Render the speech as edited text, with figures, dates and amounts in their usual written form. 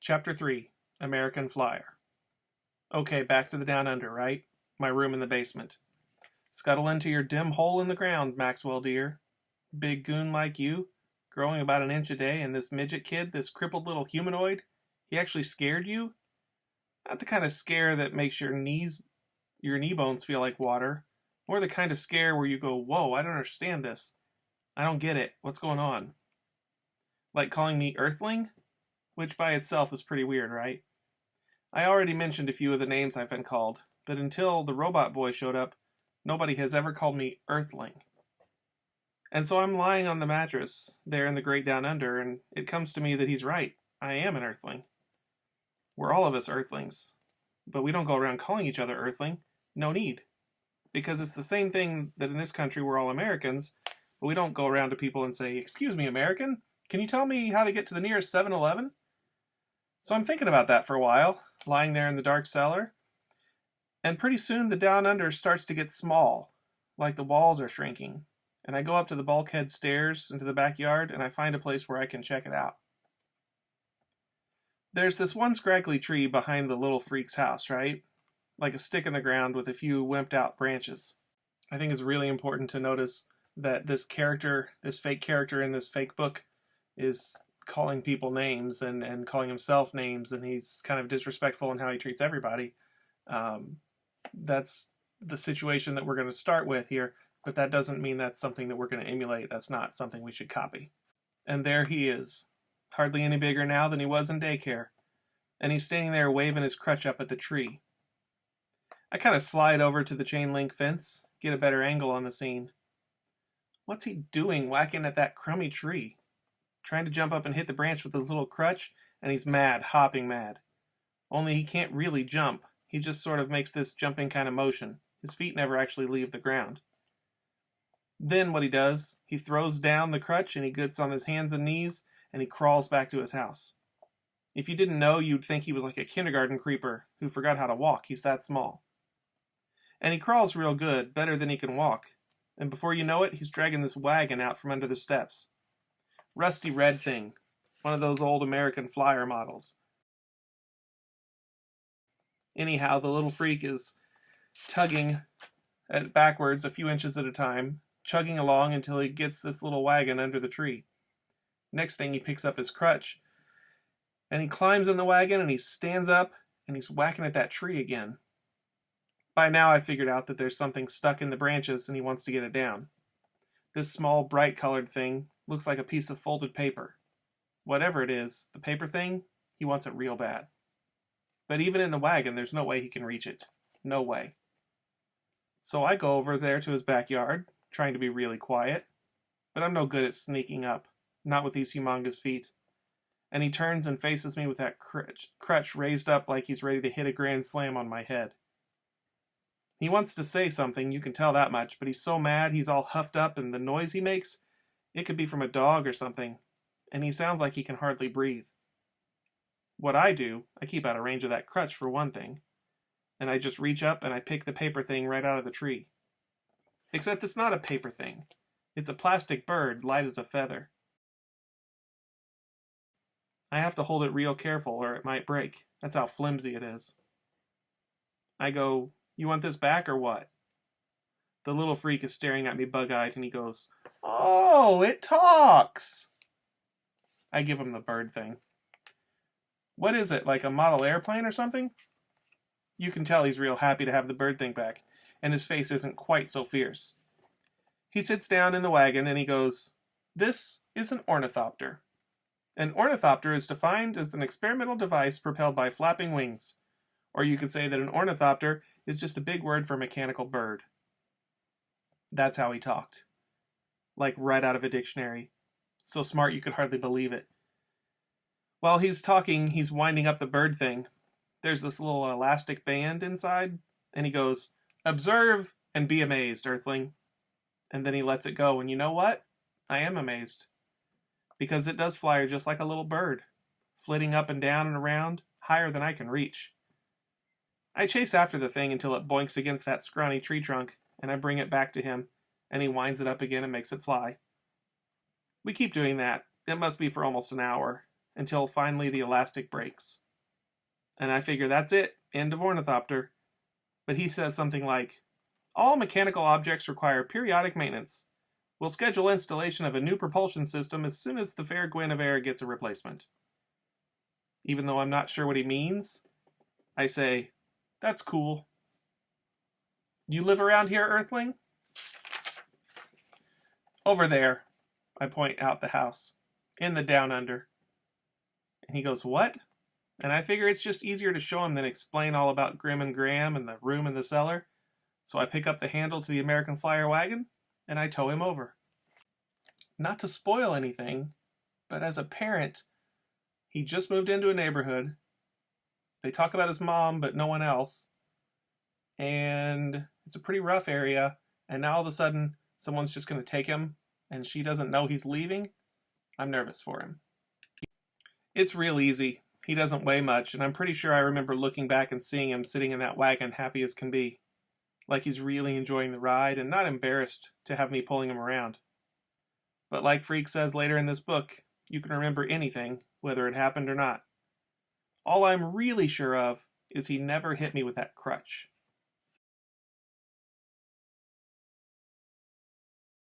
Chapter 3 American Flyer. Okay, back to the Down Under, right? My room in the basement. Scuttle into your dim hole in the ground, Maxwell dear. Big goon like you, growing about an inch a day, and this midget kid, this crippled little humanoid, he actually scared you? Not the kind of scare that makes your knee bones feel like water. More the kind of scare where you go, whoa, I don't understand this. I don't get it. What's going on? Like calling me Earthling? Which by itself is pretty weird, right? I already mentioned a few of the names I've been called, but until the robot boy showed up, nobody has ever called me Earthling. And so I'm lying on the mattress there in the great Down Under, and it comes to me that he's right. I am an Earthling. We're all of us Earthlings, but we don't go around calling each other Earthling. No need. Because it's the same thing that in this country we're all Americans, but we don't go around to people and say, "Excuse me, American, can you tell me how to get to the nearest 7-Eleven?" So I'm thinking about that for a while, lying there in the dark cellar, and pretty soon the Down Under starts to get small, like the walls are shrinking, and I go up to the bulkhead stairs into the backyard, and I find a place where I can check it out. There's this one scraggly tree behind the little freak's house, right? Like a stick in the ground with a few wimped out branches. I think it's really important to notice that this fake character in this fake book, is calling people names and calling himself names, and he's kind of disrespectful in how he treats everybody. That's the situation that we're going to start with here, but that doesn't mean that's something that we're going to emulate. That's not something we should copy. And there he is, hardly any bigger now than he was in daycare, and he's standing there waving his crutch up at the tree. I kind of slide over to the chain link fence, get a better angle on the scene. What's he doing whacking at that crummy tree? Trying to jump up and hit the branch with his little crutch, and he's mad, hopping mad. Only he can't really jump. He just sort of makes this jumping kind of motion. His feet never actually leave the ground. Then what he does, he throws down the crutch and he gets on his hands and knees and he crawls back to his house. If you didn't know, you'd think he was like a kindergarten creeper who forgot how to walk. He's that small. And he crawls real good, better than he can walk. And before you know it, he's dragging this wagon out from under the steps. Rusty red thing, one of those old American Flyer models. Anyhow, the little freak is tugging it backwards a few inches at a time, chugging along until he gets this little wagon under the tree. Next thing, he picks up his crutch, and he climbs in the wagon, and he stands up, and he's whacking at that tree again. By now, I figured out that there's something stuck in the branches, and he wants to get it down. This small, bright-colored thing looks like a piece of folded paper. Whatever it is, the paper thing, he wants it real bad. But even in the wagon, there's no way he can reach it. No way. So I go over there to his backyard, trying to be really quiet, but I'm no good at sneaking up, not with these humongous feet. And he turns and faces me with that crutch raised up like he's ready to hit a grand slam on my head. He wants to say something, you can tell that much, but he's so mad, he's all huffed up, and the noise he makes, it could be from a dog or something, and he sounds like he can hardly breathe. What I do, I keep out of range of that crutch for one thing, and I just reach up and I pick the paper thing right out of the tree. Except it's not a paper thing. It's a plastic bird, light as a feather. I have to hold it real careful or it might break. That's how flimsy it is. I go, "You want this back or what?" The little freak is staring at me bug-eyed and he goes, "Oh, it talks!" I give him the bird thing. "What is it, like a model airplane or something?" You can tell he's real happy to have the bird thing back, and his face isn't quite so fierce. He sits down in the wagon and he goes, "This is an ornithopter. An ornithopter is defined as an experimental device propelled by flapping wings. Or you could say that an ornithopter is just a big word for mechanical bird." That's how he talked. Like right out of a dictionary. So smart you could hardly believe it. While he's talking, he's winding up the bird thing. There's this little elastic band inside, and he goes, "Observe and be amazed, Earthling." And then he lets it go, and you know what? I am amazed. Because it does fly just like a little bird, flitting up and down and around, higher than I can reach. I chase after the thing until it boinks against that scrawny tree trunk, and I bring it back to him, and he winds it up again and makes it fly. We keep doing that. It must be for almost an hour, until finally the elastic breaks. And I figure that's it, end of ornithopter. But he says something like, all mechanical objects require periodic maintenance. We'll schedule installation of a new propulsion system as soon as the Fair Guinevere gets a replacement. Even though I'm not sure what he means, I say, that's cool. You live around here, Earthling? Over there, I point out the house, in the Down Under. And he goes, what? And I figure it's just easier to show him than explain all about Grim and Graham and the room in the cellar. So I pick up the handle to the American Flyer wagon, and I tow him over. Not to spoil anything, but as a parent, he just moved into a neighborhood. They talk about his mom, but no one else. And it's a pretty rough area, and now all of a sudden, someone's just going to take him, and she doesn't know he's leaving. I'm nervous for him. It's real easy. He doesn't weigh much, and I'm pretty sure I remember looking back and seeing him sitting in that wagon happy as can be. Like he's really enjoying the ride and not embarrassed to have me pulling him around. But like Freak says later in this book, you can remember anything, whether it happened or not. All I'm really sure of is he never hit me with that crutch.